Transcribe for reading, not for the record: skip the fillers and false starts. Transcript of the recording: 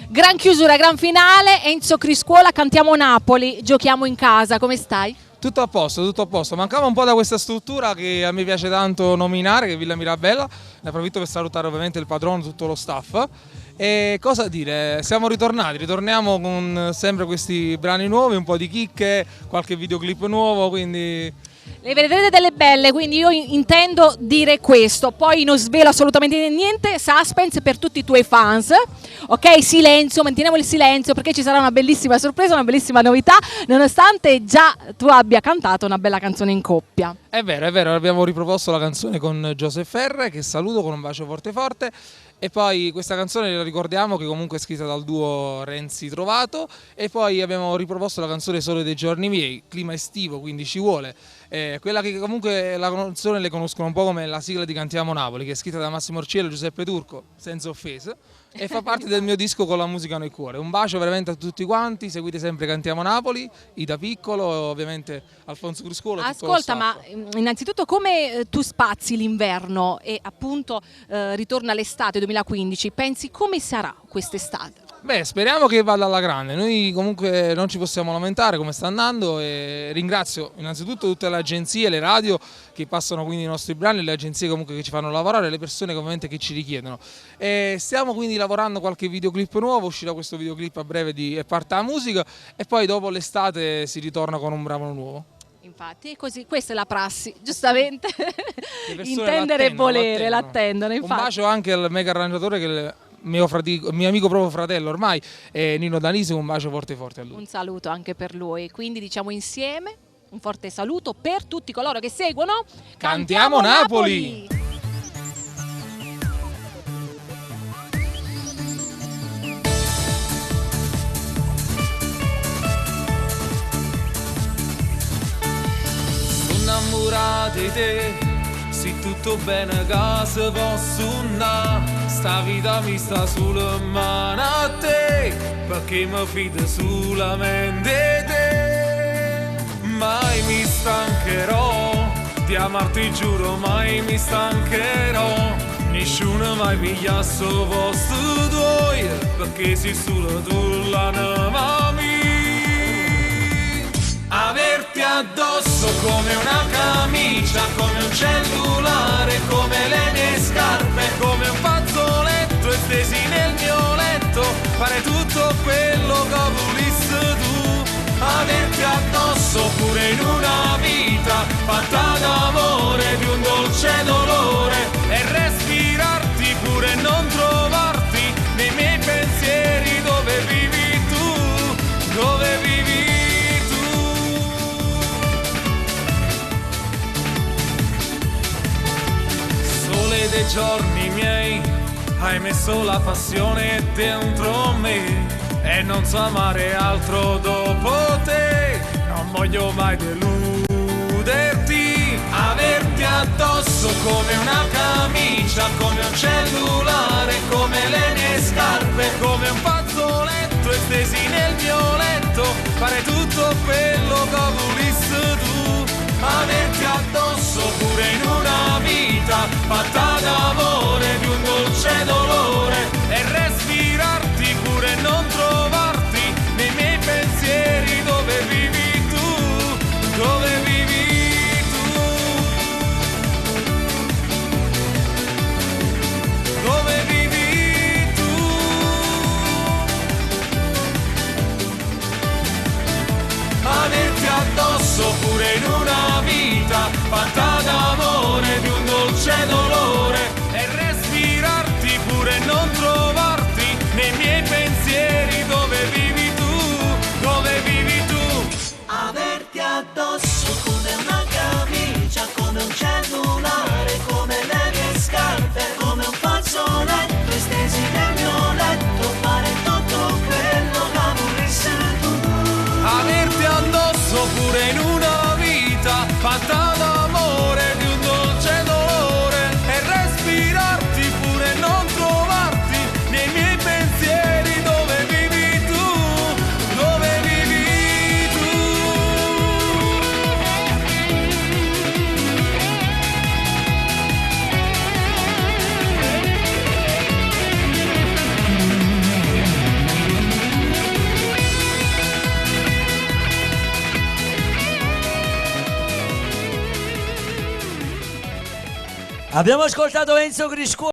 Gran chiusura, gran finale, Enzo Criscuola, cantiamo Napoli, giochiamo in casa, come stai? Tutto a posto, tutto a posto. Mancava un po' da questa struttura che a me piace tanto nominare, che è Villa Mirabella. Ne approfitto per salutare ovviamente il padrone, tutto lo staff. E cosa dire, siamo ritornati, ritorniamo con sempre questi brani nuovi, un po' di chicche, qualche videoclip nuovo, quindi... Le vedrete delle belle, quindi io intendo dire questo, poi non svelo assolutamente niente, suspense per tutti i tuoi fans, ok? Silenzio, manteniamo il silenzio perché ci sarà una bellissima sorpresa, una bellissima novità, nonostante già tu abbia cantato una bella canzone in coppia. È vero, abbiamo riproposto la canzone con Joseph Ferre, che saluto con un bacio forte forte. E poi questa canzone la ricordiamo che comunque è scritta dal duo Renzi Trovato, e poi abbiamo riproposto la canzone Sole dei giorni miei, clima estivo, quindi ci vuole. Quella che comunque la canzone le conoscono un po' come la sigla di Cantiamo Napoli, che è scritta da Massimo Orciello e Giuseppe Turco, senza offese, e fa parte del mio disco Con la musica nel cuore. Un bacio veramente a tutti quanti, seguite sempre Cantiamo Napoli, Ida Piccolo, ovviamente Alfonso Criscuolo. Ascolta, ma innanzitutto come tu spazi l'inverno e appunto ritorna l'estate 2015, pensi come sarà quest'estate? Beh, speriamo che vada alla grande, noi comunque non ci possiamo lamentare come sta andando, e ringrazio innanzitutto tutte le agenzie, le radio che passano quindi i nostri brani, le agenzie comunque che ci fanno lavorare, le persone ovviamente che ci richiedono. E stiamo quindi lavorando qualche videoclip nuovo, uscirà questo videoclip a breve di Parta la musica, e poi dopo l'estate si ritorna con un brano nuovo. Infatti, così, questa è la prassi, giustamente, intendere e volere, l'attendono. Un bacio anche al mega arrangiatore che mio amico proprio fratello ormai, Nino Danisi, un bacio forte forte a lui. Un saluto anche per lui, quindi diciamo insieme un forte saluto per tutti coloro che seguono Cantiamo Napoli! Sono innamorato di te, se tutto bene che se posso andare, sta vita mi sta sulle mani a te, perché mi fido solamente di te. Mai mi stancherò di amarti, giuro, mai mi stancherò, nessuno mai piglia sto posto tuo, perché sei solo tu l'anima mia. Averti addosso come una camicia, come un cellulare, come le mie scarpe, come un fazzoletto e stesi nel mio letto, fare tutto quello che volissi tu. Averti addosso pure in una vita fatta d'amore, di un dolce dolore, e respirarti pure e non trovarti nei miei pensieri dove vivi tu, dove vivi. Dei giorni miei, hai messo la passione dentro me, e non so amare altro dopo te, non voglio mai deluderti. Averti addosso come una camicia, come un cellulare, come le mie scarpe, come un fazzoletto e stesi nel mio letto, fare tutto quello che volissi tu. Averti addosso pure in una vita fatta d'amore, di un dolce dolore, e respirarti pure e non trovarti nei miei pensieri dove vivi tu, dove vivi tu, dove vivi tu. Averti addosso pure in una vita fatta d'amore, di un dolce dolore, e respirarti pure e non trovarti nei miei pensieri dove vivi tu, dove vivi tu. Averti addosso come una camicia, come un cellulare, come le mie scarpe, come un fazzoletto e stesi nel mio letto, fare tutto quello che volissi tu. Averti addosso pure in una vita fatta d'amore, di un dolce dolore, e Abbiamo ascoltato Enzo Griscuolo.